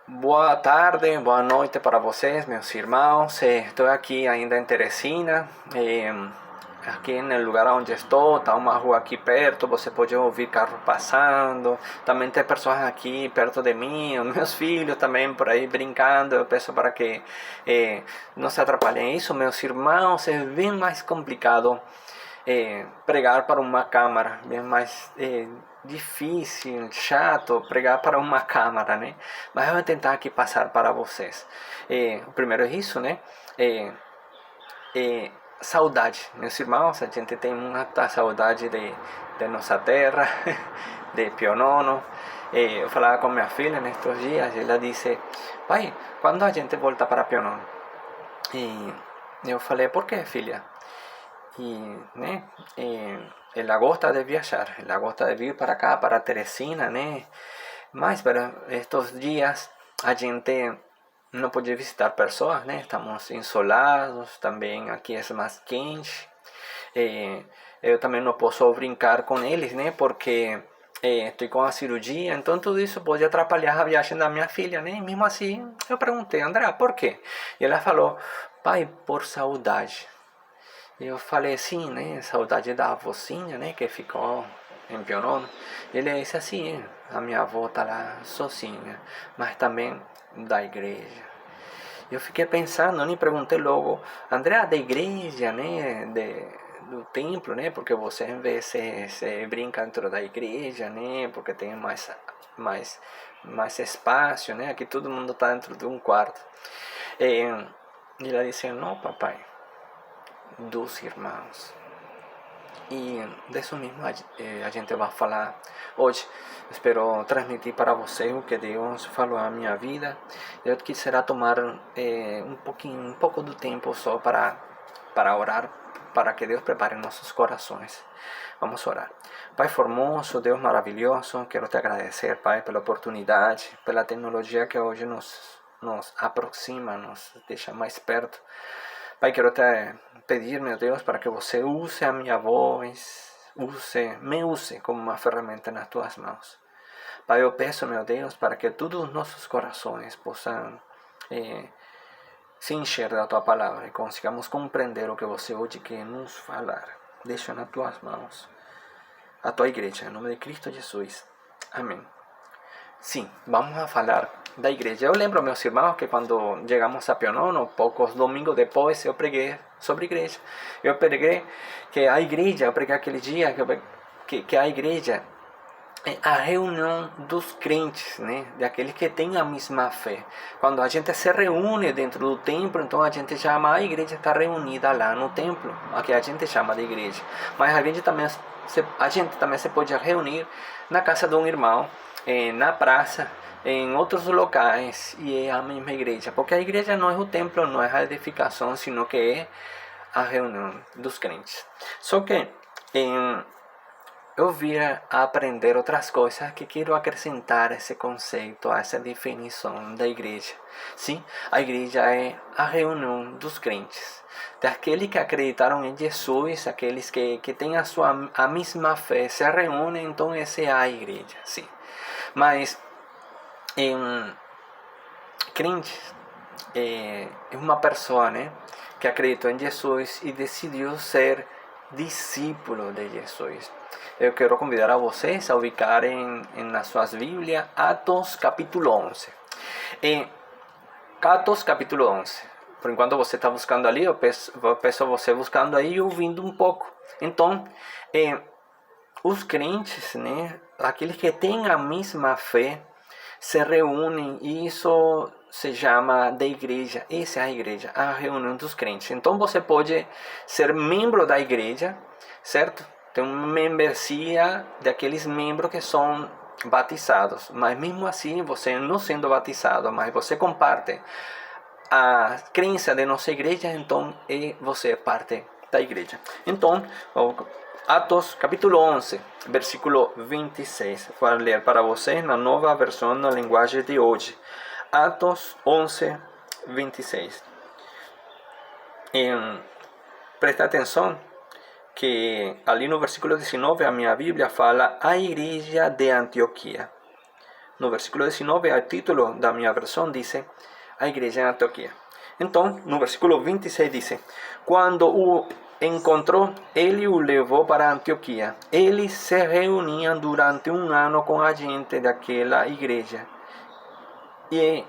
Boa tarde, boa noite para vocês, meus irmãos. Estou aqui ainda em Teresina. Aqui no lugar onde estou, está uma rua aqui perto, você pode ouvir carro passando. Também tem pessoas aqui perto de mim, os meus filhos também por aí brincando. Eu peço para que não se atrapalhem isso, meus irmãos. É bem mais complicado pregar para uma câmara, bem mais difícil, chato pregar para uma câmara, né? Mas eu vou tentar aqui passar para vocês. O primeiro é isso, né? É, é, saudade, meus irmãos, a gente tem muita saudade de nossa terra, de Pionono. Eu falava com minha filha nestes dias, ela disse, pai, quando a gente volta para Pionono? E eu falei, por que, filha? E, né, ela gosta de viajar, ela gosta de vir para cá, para Teresina, né? Mas para estes dias a gente não pode visitar pessoas, né? Estamos insolados, também aqui é mais quente. Eu também não posso brincar com eles, né? Porque estou com a cirurgia, então tudo isso pode atrapalhar a viagem da minha filha, né? Mesmo assim, eu perguntei, André, por quê? E ela falou, pai, por saudade. Eu falei assim, né? Saudade da vozinha, né? Que ficou em Pionono. Ele disse assim, a minha avó tá lá sozinha, mas também da igreja. Eu fiquei pensando, nem perguntei logo, André, da igreja, né? Do templo, né? Porque você em vez se brinca dentro da igreja, né? Porque tem mais espaço, né? Aqui todo mundo está dentro de um quarto. E ela disse, não, papai, dos irmãos. E disso mesmo a gente vai falar hoje. Espero transmitir para você o que Deus falou à minha vida. Eu quisiera tomar um pouco do tempo só para orar, para que Deus prepare nossos corações. Vamos orar. Pai formoso, Deus maravilhoso, quero te agradecer, Pai, pela oportunidade, pela tecnologia que hoje nos aproxima, nos deixa mais perto. Pai, quero te pedir, meu Deus, para que você use a minha voz, me use como uma ferramenta nas tuas mãos. Pai, eu peço, meu Deus, para que todos os nossos corações possam se encher da tua palavra e consigamos compreender o que você hoje quer nos falar. Deixa nas tuas mãos a tua igreja, em nome de Cristo Jesus. Amém. Sim, vamos a falar da igreja. Eu lembro, meus irmãos, que quando chegamos a Pionono, poucos domingos depois, eu preguei sobre igreja. Eu preguei que a igreja, eu preguei aquele dia que a igreja é a reunião dos crentes, né? De aqueles que têm a mesma fé. Quando a gente se reúne dentro do templo, então a gente chama a igreja está reunida lá no templo, aqui a gente chama de igreja. Mas a gente também se pode reunir na casa de um irmão, na praça, em outros locais, e é a mesma igreja, porque a igreja não é o templo, não é a edificação, sino que é a reunião dos crentes. Só que eu vim a aprender outras coisas que quero acrescentar esse conceito, a essa definição da igreja. Sim, a igreja é a reunião dos crentes, daqueles que acreditaram em Jesus, aqueles que têm a mesma fé, se reúnem, então essa é a igreja, sim. Mas crente é uma pessoa, né, que acreditou em Jesus e decidiu ser discípulo de Jesus. Eu quero convidar a vocês a ubicarem nas suas Bíblias Atos capítulo 11. Atos capítulo 11. Por enquanto você está buscando ali, eu peço você buscando aí e ouvindo um pouco. Então, os crentes, né, aqueles que têm a mesma fé, se reúnem e isso se chama de igreja. Essa é a igreja, a reunião dos crentes. Então você pode ser membro da igreja, certo? Tem uma membresia daqueles membros que são batizados, mas mesmo assim você não sendo batizado, mas você comparte a crença de nossa igreja, então você é parte da igreja. Então, Atos capítulo 11, versículo 26. Vou ler para vocês na nova versão na linguagem de hoje. Atos 11, 26. Presta atenção que ali no versículo 19 a minha Bíblia fala a igreja de Antioquia. no versículo 19, o título da minha versão diz a igreja em Antioquia. Então, no versículo 26 diz: quando o encontrou, ele o levou para Antioquia. Eles se reuniam durante um ano com a gente daquela igreja e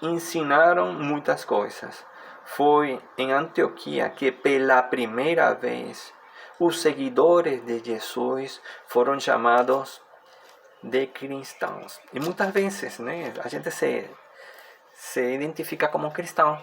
ensinaram muitas coisas. Foi em Antioquia que pela primeira vez os seguidores de Jesus foram chamados de cristãos. E muitas vezes, né, a gente se identifica como cristão.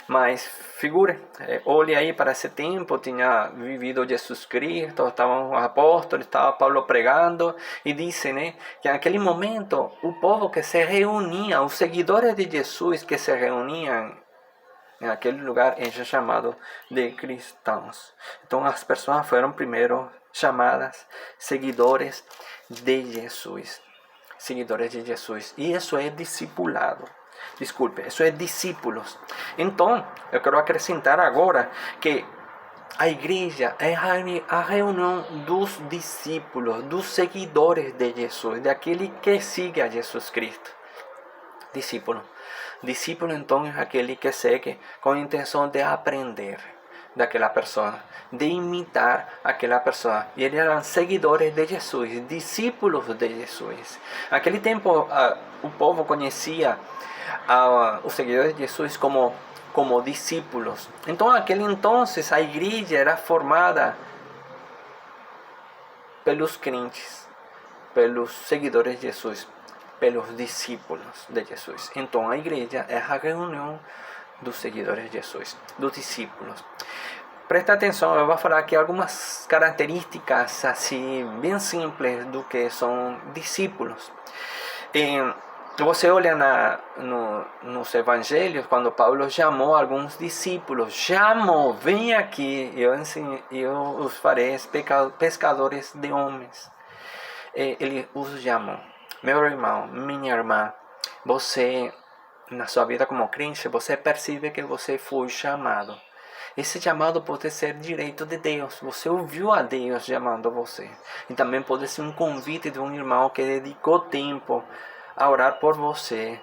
Mas figure, olhe aí para esse tempo, tinha vivido Jesus Cristo, estavam os apóstolos, estava Paulo pregando, e diz, né, que naquele momento o povo que se reunia, os seguidores de Jesus que se reuniam naquele lugar, é chamado de cristãos. Então as pessoas foram primeiro chamadas seguidores de Jesus. Seguidores de Jesus. E isso é discipulado. Desculpe, isso é discípulos. Então, eu quero acrescentar agora que a igreja é a reunião dos discípulos, dos seguidores de Jesus, daquele que sigue a Jesus Cristo. Discípulo. Discípulo, então, é aquele que segue com a intenção de aprender daquela pessoa, de imitar aquela pessoa. E eles eram seguidores de Jesus, discípulos de Jesus. Naquele tempo, o povo conhecia os seguidores de Jesus como discípulos. Então, naquele entonces, a igreja era formada pelos crentes, pelos seguidores de Jesus, pelos discípulos de Jesus. Então, a igreja é a reunião dos seguidores de Jesus, dos discípulos. Presta atenção, eu vou falar aqui algumas características assim bem simples do que são discípulos. Você olha nos evangelhos, quando Paulo chamou alguns discípulos, chamou, vem aqui, eu os farei pescadores de homens. Ele os chamou. Meu irmão, minha irmã, você, na sua vida como crente, você percebe que você foi chamado. Esse chamado pode ser direito de Deus. Você ouviu a Deus chamando você. E também pode ser um convite de um irmão que dedicou tempo a orar por você,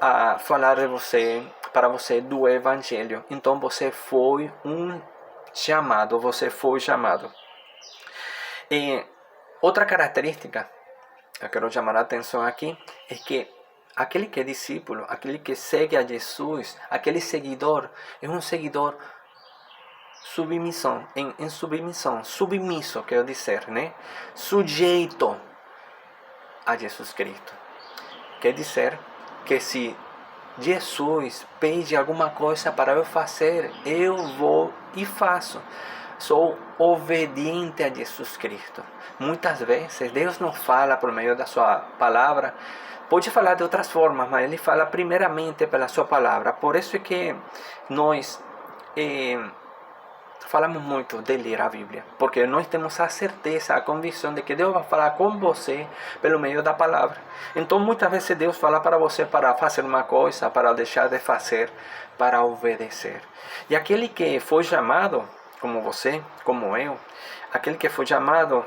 a falar de você, para você do Evangelho. Então você foi chamado, você foi chamado. E outra característica, eu quero chamar a atenção aqui, é que aquele que é discípulo, aquele que segue a Jesus, aquele seguidor, é um seguidor submissão, em submissão, submisso, quero dizer, né? Sujeito a Jesus Cristo. Quer dizer que se Jesus pede alguma coisa para eu fazer, eu vou e faço. Sou obediente a Jesus Cristo. Muitas vezes Deus não fala por meio da sua palavra. Pode falar de outras formas, mas Ele fala primeiramente pela sua palavra. Por isso é que nós falamos muito de ler a Bíblia, porque nós temos a certeza, a convicção de que Deus vai falar com você pelo meio da palavra. Então muitas vezes Deus fala para você para fazer uma coisa, para deixar de fazer, para obedecer. E aquele que foi chamado, como você, como eu, aquele que foi chamado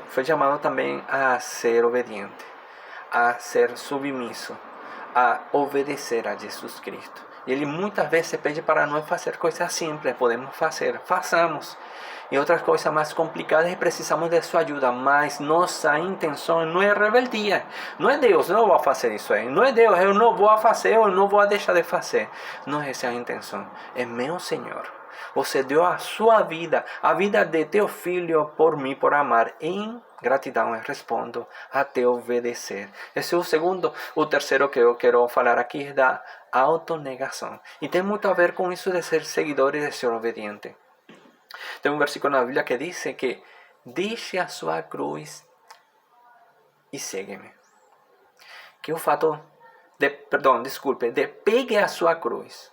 também a ser obediente, a ser submisso, a obedecer a Jesus Cristo. E Ele muitas vezes pede para nós fazer coisas simples, podemos fazer, façamos. E outras coisas mais complicadas precisamos de sua ajuda, mas nossa intenção não é rebeldia. Não é Deus, não vou fazer isso aí. Não é Deus, eu não vou fazer, eu não vou deixar de fazer. Não é essa a intenção. É meu Senhor. Você deu a sua vida, a vida de teu filho por mim, por amar. Em gratidão eu respondo a te obedecer. Esse é o segundo. O terceiro que eu quero falar aqui é da autonegação. E tem muito a ver com isso de ser seguidor e de ser obediente. Tem um versículo na Bíblia que diz que deixe a sua cruz e segue-me. Que o fato de pegue a sua cruz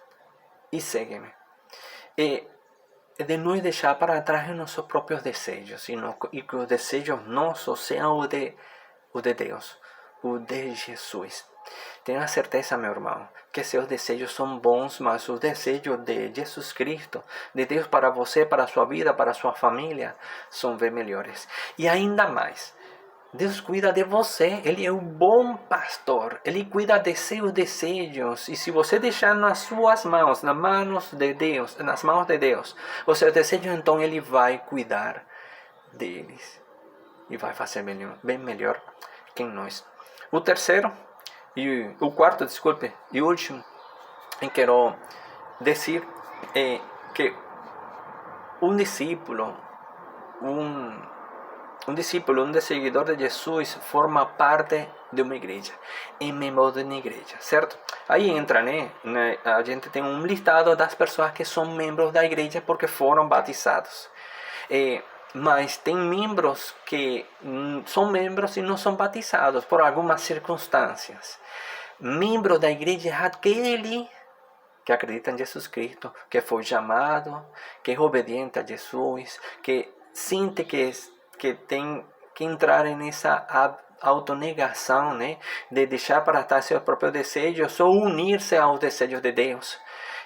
e segue-me. E de não deixar para trás nossos próprios desejos, e que os desejos nossos sejam o de Deus, o de Jesus. Tenha certeza, meu irmão, que seus desejos são bons, mas os desejos de Jesus Cristo, de Deus para você, para a sua vida, para a sua família, são bem melhores. E ainda mais, Deus cuida de você, Ele é um bom pastor, Ele cuida de seus desejos. E se você deixar nas suas mãos, nas mãos de Deus, os seus desejos, então Ele vai cuidar deles. E vai fazer bem melhor que nós. O terceiro, e o quarto, desculpe, e último, eu quero dizer é que um discípulo, um seguidor de Jesus forma parte de uma igreja, é membro de uma igreja, certo? Aí entra, né? A gente tem um listado das pessoas que são membros da igreja porque foram batizados. Mas tem membros que são membros e não são batizados por algumas circunstâncias. Membro da igreja é aquele que acredita em Jesus Cristo, que foi chamado, que é obediente a Jesus, que sente que tem que entrar nessa autonegação, né? De deixar para trás seus próprios desejos ou unir-se aos desejos de Deus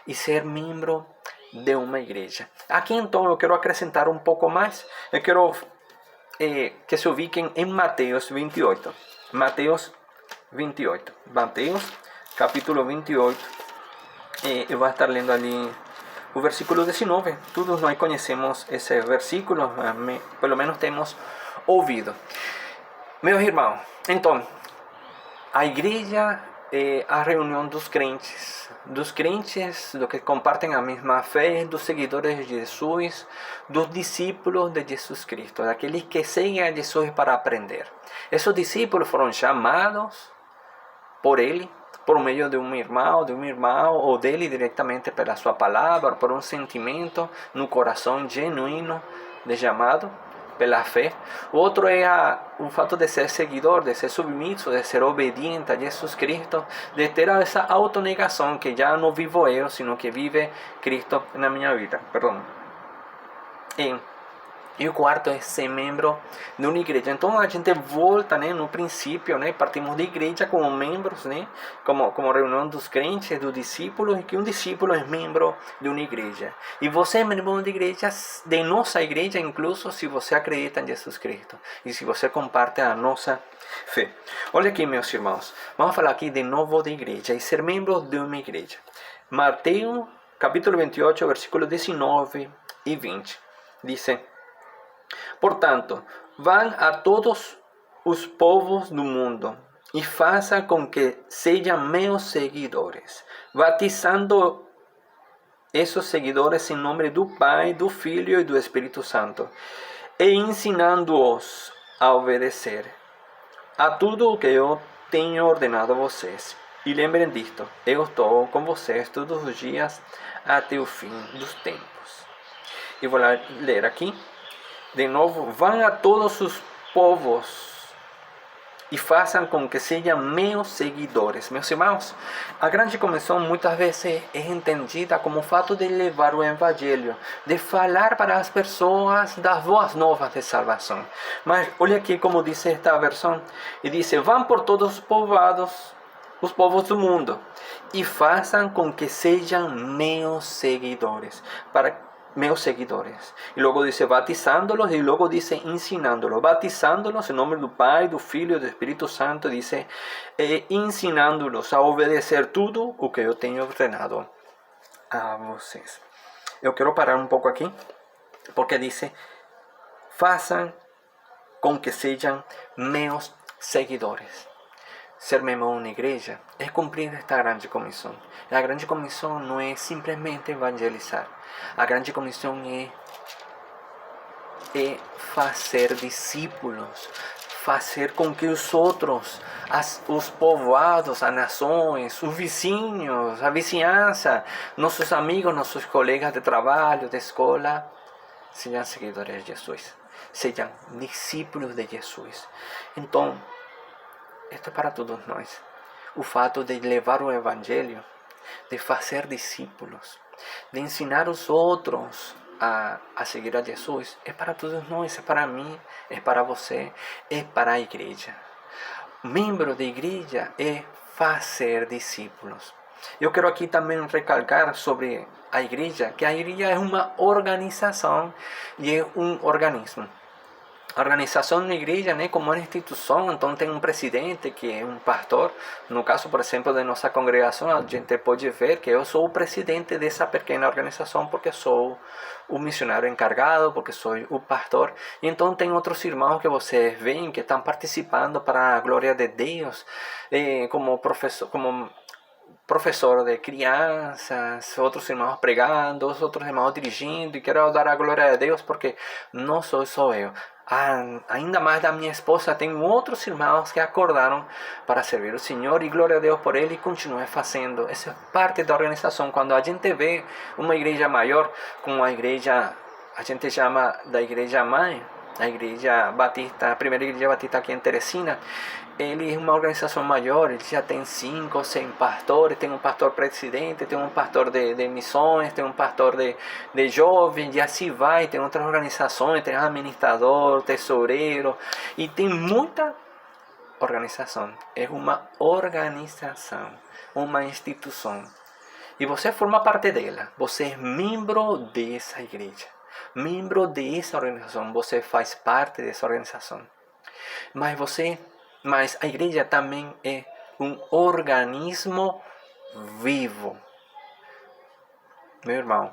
e ser membro de uma igreja. Aqui então eu quero acrescentar um pouco mais. Eu quero que se ubiquem em Mateus 28. Mateus capítulo 28. Eu vou estar lendo ali o versículo 19. Todos nós conhecemos esse versículo, pelo menos temos ouvido. Meus irmãos, então, a igreja é a reunião dos crentes, dos que compartem a mesma fé, dos seguidores de Jesus, dos discípulos de Jesus Cristo, daqueles que seguem a Jesus para aprender. Esses discípulos foram chamados por Ele, por meio de um irmão, ou dele diretamente pela sua palavra, por um sentimento no coração genuíno de chamado, pela fé. O outro é o fato de ser seguidor, de ser submisso, de ser obediente a Jesus Cristo, de ter essa autonegação que já não vivo eu, sino que vive Cristo na minha vida. E o quarto é ser membro de uma igreja. Então a gente volta, né, no princípio, né, partimos da igreja como membros, né, como reunião dos crentes, dos discípulos, e que um discípulo é membro de uma igreja. E você é membro de igreja, de nossa igreja, incluso se você acredita em Jesus Cristo e se você comparte a nossa fé. Olha aqui, meus irmãos, vamos falar aqui de novo de igreja e ser membro de uma igreja. Mateus capítulo 28, versículos 19 e 20. Diz: portanto, vão a todos os povos do mundo e façam com que sejam meus seguidores, batizando esses seguidores em nome do Pai, do Filho e do Espírito Santo, e ensinando-os a obedecer a tudo o que eu tenho ordenado a vocês. E lembrem disto, eu estou com vocês todos os dias até o fim dos tempos. E vou ler aqui. De novo, vão a todos os povos e façam com que sejam meus seguidores. Meus irmãos, a grande comissão muitas vezes é entendida como o fato de levar o evangelho, de falar para as pessoas das boas novas de salvação. Mas olha aqui como diz esta versão, e diz: vão por todos os povos do mundo, e façam com que sejam meus seguidores. Meus seguidores. E logo diz batizándolos, e logo diz ensinándolos. Batizándolos em nome do Pai, do Filho e do Espírito Santo, diz ensinándolos a obedecer tudo o que eu tenho ordenado a vocês. Eu quero parar um pouco aqui, porque diz: façam com que sejam meus seguidores. Ser membro de uma igreja é cumprir esta grande comissão. A grande comissão não é simplesmente evangelizar. A grande comissão é fazer discípulos, fazer com que os outros, os povoados, as nações, os vizinhos, a vizinhança, nossos amigos, nossos colegas de trabalho, de escola, sejam seguidores de Jesus, sejam discípulos de Jesus. Então, isto é para todos nós. O fato de levar o evangelho, de fazer discípulos, de ensinar os outros a seguir a Jesus, é para todos nós, é para mim, é para você, é para a igreja. Membro da igreja é fazer discípulos. Eu quero aqui também recalcar sobre a igreja, que a igreja é uma organização e é um organismo. a organização da igreja, né, como uma instituição, então tem um presidente que é um pastor. No caso, por exemplo, de nossa congregação, a gente pode ver que eu sou o presidente dessa pequena organização porque sou o missionário encargado, porque sou o pastor. E então tem outros irmãos que vocês veem que estão participando para a glória de Deus, como professor de crianças, outros irmãos pregando, outros irmãos dirigindo, e quero dar a glória a Deus porque não sou só eu. Ainda mais da minha esposa, tenho outros irmãos que acordaram para servir o Senhor, e glória a Deus por ele, e continuem fazendo. Essa é parte da organização. Quando a gente vê uma igreja maior, como a igreja, a gente chama da igreja mãe, a igreja batista, a primeira igreja batista aqui em Teresina, ele é uma organização maior, ele já tem 5 ou 6 pastores, tem um pastor presidente, tem um pastor de missões, tem um pastor de jovens, e assim vai, tem outras organizações, tem administrador, tesoureiro, e tem muita organização. É uma organização, uma instituição, e você forma parte dela, você é membro dessa igreja, membro dessa organização, você faz parte dessa organização. Mas a igreja também é um organismo vivo. Meu irmão,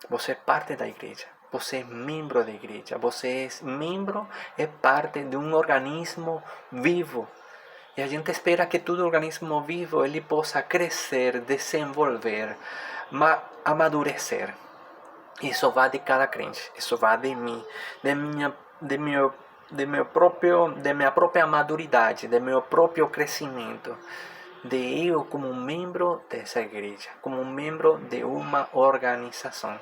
você é parte da igreja. Você é membro da igreja. Você é membro, é parte de um organismo vivo. E a gente espera que todo organismo vivo ele possa crescer, desenvolver, amadurecer. Isso vai de cada crente. Isso vai de mim, de minha própria maturidade, de meu próprio crescimento, de eu como membro dessa igreja, como membro de uma organização.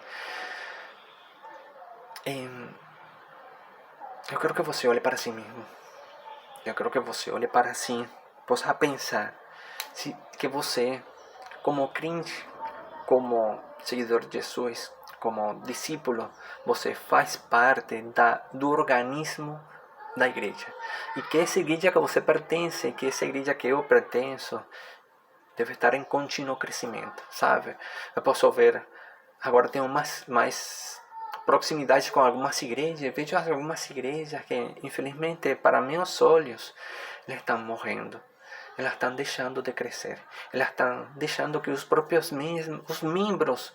Eu quero que você olhe para si mesmo. Eu quero que você olhe para si, possa pensar que você, como crente, como seguidor de Jesus, como discípulo, você faz parte do organismo da igreja. E que essa igreja que você pertence, que essa igreja que eu pertenço, deve estar em contínuo crescimento, sabe? Eu posso ver, agora tenho mais proximidade com algumas igrejas, vejo algumas igrejas que, infelizmente, para meus olhos, elas estão morrendo. Elas estão deixando de crescer. Elas estão deixando que os próprios os membros,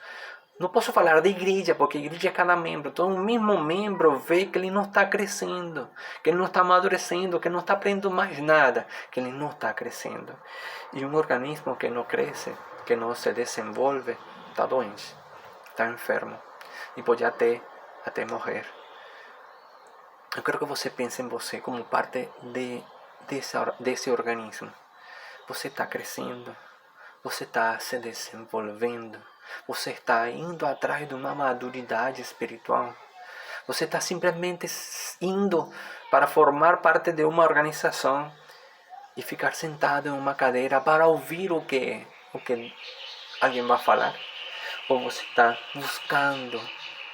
não posso falar de igreja, porque igreja é cada membro. Então, o mesmo membro vê que ele não está crescendo, que ele não está amadurecendo, que não está aprendendo mais nada, que ele não está crescendo. E um organismo que não cresce, que não se desenvolve, está doente, está enfermo e pode até morrer. Eu quero que você pense em você como parte desse organismo. Você está crescendo, você está se desenvolvendo, você está indo atrás de uma maturidade espiritual. Você está simplesmente indo para formar parte de uma organização e ficar sentado em uma cadeira para ouvir o que alguém vai falar? Ou você está buscando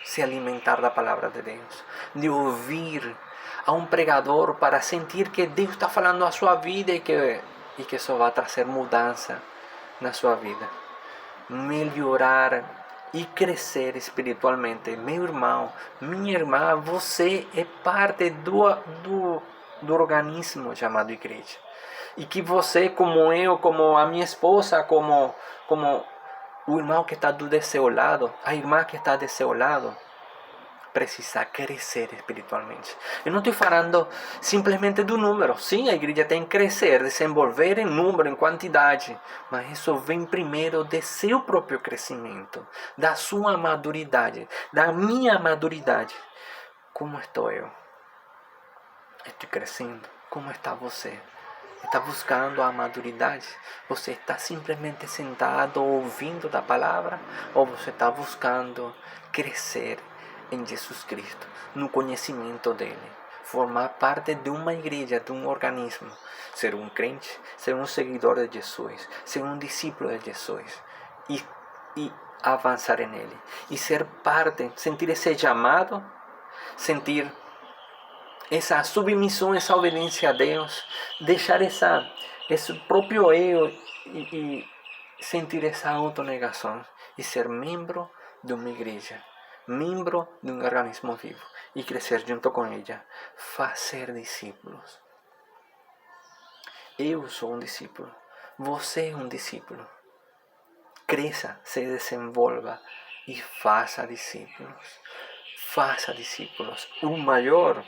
se alimentar da palavra de Deus, de ouvir a um pregador para sentir que Deus está falando a sua vida e que isso vai trazer mudança na sua vida, melhorar e crescer espiritualmente? Meu irmão, minha irmã, você é parte do organismo chamado igreja. E que você, como eu, como a minha esposa, como o irmão que está do seu lado, a irmã que está do seu lado, precisa crescer espiritualmente. Eu não estou falando simplesmente do número. Sim, a igreja tem que crescer, desenvolver em número, em quantidade, mas isso vem primeiro de seu próprio crescimento, da sua maturidade, da minha maturidade. Como estou eu? Estou crescendo? Como está você? Está buscando a maturidade? Você está simplesmente sentado ouvindo da palavra? Ou você está buscando crescer em Jesus Cristo, no conhecimento dele, formar parte de uma igreja, de um organismo, ser um crente, ser um seguidor de Jesus, ser um discípulo de Jesus e avançar nele, e ser parte, sentir esse chamado, sentir essa submissão, essa obediência a Deus, deixar esse próprio eu e sentir essa autonegação e ser membro de uma igreja, membro de um organismo vivo. e crescer junto com ela. Fazer discípulos. Eu sou um discípulo. Você é um discípulo. Cresça, se desenvolva e faça discípulos. Faça discípulos. O maior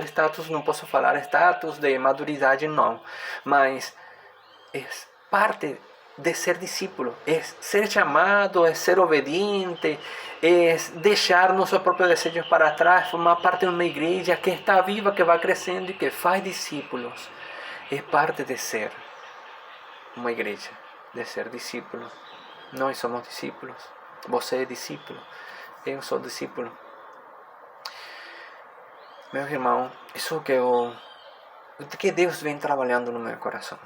status, não posso falar status de maturidade, não. Mas é parte de ser discípulo. É ser chamado, é ser obediente, é deixar nossos próprios desejos para trás, formar parte de uma igreja que está viva, que vai crescendo e que faz discípulos. É parte de ser uma igreja, de ser discípulo. Nós somos discípulos. Você é discípulo. Eu sou discípulo. Meu irmão, isso que Deus vem trabalhando no meu coração.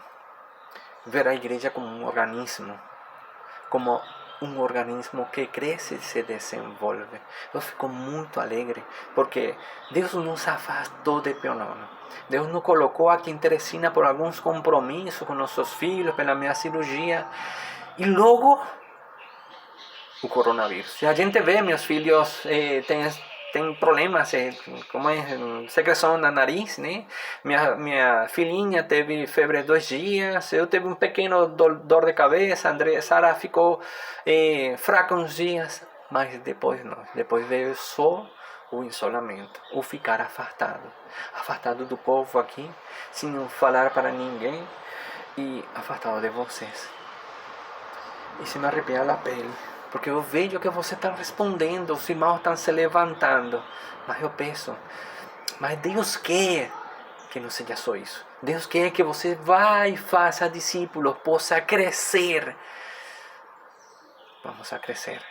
Ver a igreja como um organismo que cresce e se desenvolve. Eu fico muito alegre, porque Deus nos afastou de Pionono. Deus nos colocou aqui em Teresina por alguns compromissos com nossos filhos, pela minha cirurgia, e logo o coronavírus. E a gente vê, meus filhos têm problemas, como secreção na nariz, né? Minha filhinha teve febre 2 dias, eu tive um pequeno dor de cabeça, Sara ficou fraca uns dias, mas depois não. Depois veio só o isolamento, o ficar afastado do povo aqui, sem falar para ninguém e afastado de vocês. E se me arrepia a pele. Porque eu vejo que você está respondendo, os irmãos estão se levantando. Mas eu penso, mas Deus quer que não seja só isso. Deus quer que você vá e faça discípulos, possa crescer. Vamos a crescer.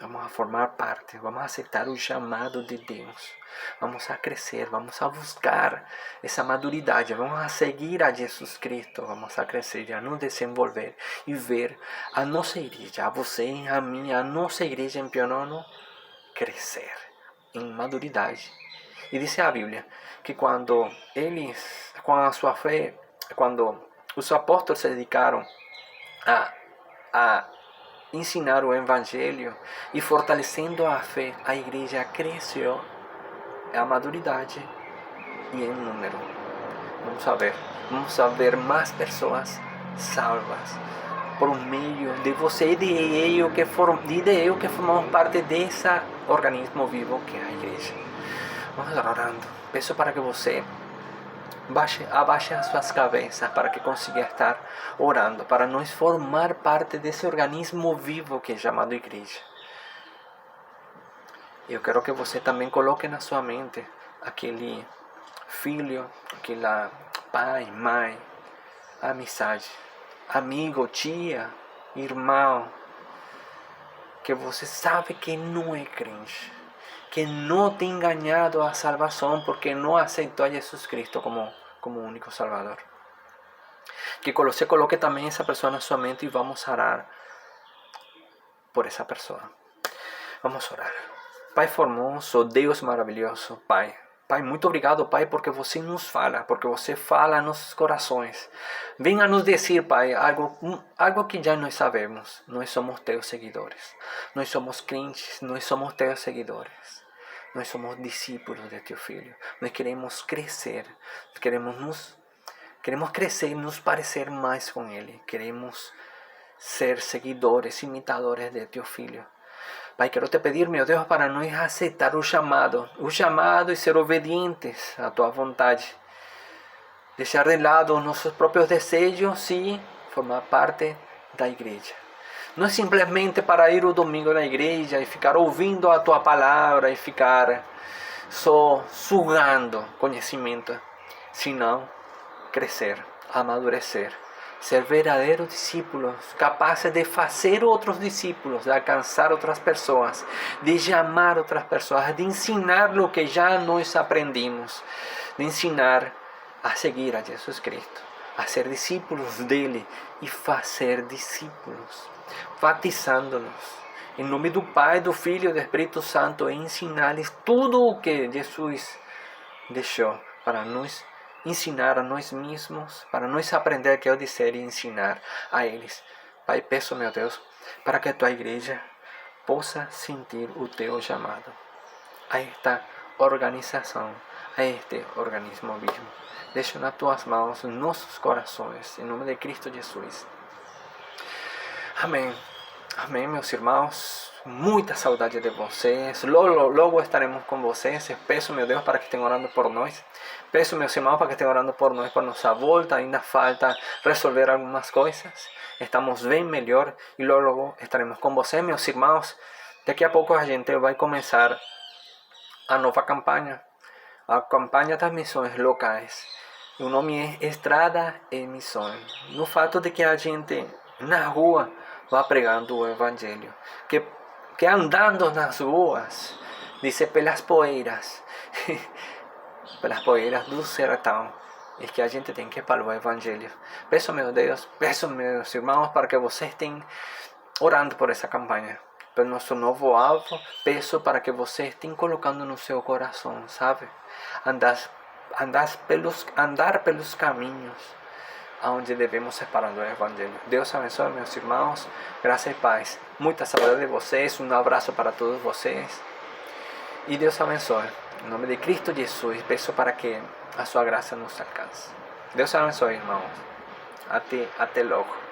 Vamos a formar parte, vamos a aceitar o chamado de Deus. Vamos a crescer, vamos a buscar essa maturidade, vamos a seguir a Jesus Cristo, vamos a crescer, a nos desenvolver e ver a nossa igreja, a você, a mim, a nossa igreja em Pionono crescer em maturidade. E diz a Bíblia que quando eles, com a sua fé, quando os apóstolos se dedicaram a ensinar o Evangelho e fortalecendo a fé, a igreja cresceu a maturidade e em número. Vamos ver mais pessoas salvas por meio de você e de eu que formamos parte desse organismo vivo que é a igreja. Vamos orando. Peço para que você abaixe as suas cabeças para que consiga estar orando, para nós formar parte desse organismo vivo que é chamado igreja. Eu quero que você também coloque na sua mente aquele filho, aquela pai, mãe, amizade, amigo, tia, irmão, que você sabe que não é crente, que não tem ganhado a salvação porque não aceitou a Jesus Cristo como único Salvador. Que você coloque também essa pessoa na sua mente e vamos orar por essa pessoa. Vamos orar. Pai formoso, Deus maravilhoso, Pai. Pai, muito obrigado, Pai, porque você nos fala, porque você fala nos nossos corações. Venha nos dizer, Pai, algo que já nós sabemos. Nós somos teus seguidores. Nós somos crentes, nós somos teus seguidores. Nós somos discípulos de teu Filho. Nós queremos crescer. Queremos crescer e nos parecer mais com Ele. Queremos ser seguidores, imitadores de teu Filho. Pai, quero te pedir, meu Deus, para nós aceitar o chamado e ser obedientes à tua vontade. Deixar de lado os nossos próprios desejos e formar parte da igreja. Não é simplesmente para ir o domingo na igreja e ficar ouvindo a tua palavra e ficar só sugando conhecimento, senão crescer, amadurecer, ser verdadeiros discípulos, capazes de fazer outros discípulos, de alcançar outras pessoas, de chamar outras pessoas, de ensinar o que já nós aprendimos, de ensinar a seguir a Jesus Cristo, a ser discípulos dele e fazer discípulos, batizando-nos em nome do Pai, do Filho e do Espírito Santo, e ensinar-lhes tudo o que Jesus deixou para nós ensinar a nós mesmos, para nós aprender que eu disser e ensinar a eles. Pai, peço, meu Deus, para que a tua igreja possa sentir o teu chamado. a esta organização, a este organismo vivo. Deixo nas tuas mãos nossos corações, em nome de Cristo Jesus. Amém. Amém, meus irmãos. Muita saudade de vocês. Logo estaremos com vocês. Peço, meu Deus, para que estejam orando por nós. Peço, meus irmãos, para que estejam orando por nós, por nossa volta. Ainda falta resolver algumas coisas. Estamos bem melhor e logo estaremos com vocês, meus irmãos. Daqui a pouco a gente vai começar a nova campanha. A campanha das missões locais. O nome é Estrada e Missões. No fato de que a gente, na rua, vai pregando o Evangelho. Que andando nas ruas, diz pelas poeiras do sertão, é que a gente tem que ir para o Evangelho. Peço, meu Deus, peço, meus irmãos, para que vocês estejam orando por essa campanha, pelo nosso novo alvo. Peço para que vocês estejam colocando no seu coração, sabe? Andar pelos caminhos onde devemos separar o Evangelho. Deus abençoe, meus irmãos. Graça e paz. Muita saudade de vocês. Um abraço para todos vocês. E Deus abençoe. Em nome de Cristo Jesus, peço para que a sua graça nos alcance. Deus abençoe, irmãos. Até logo.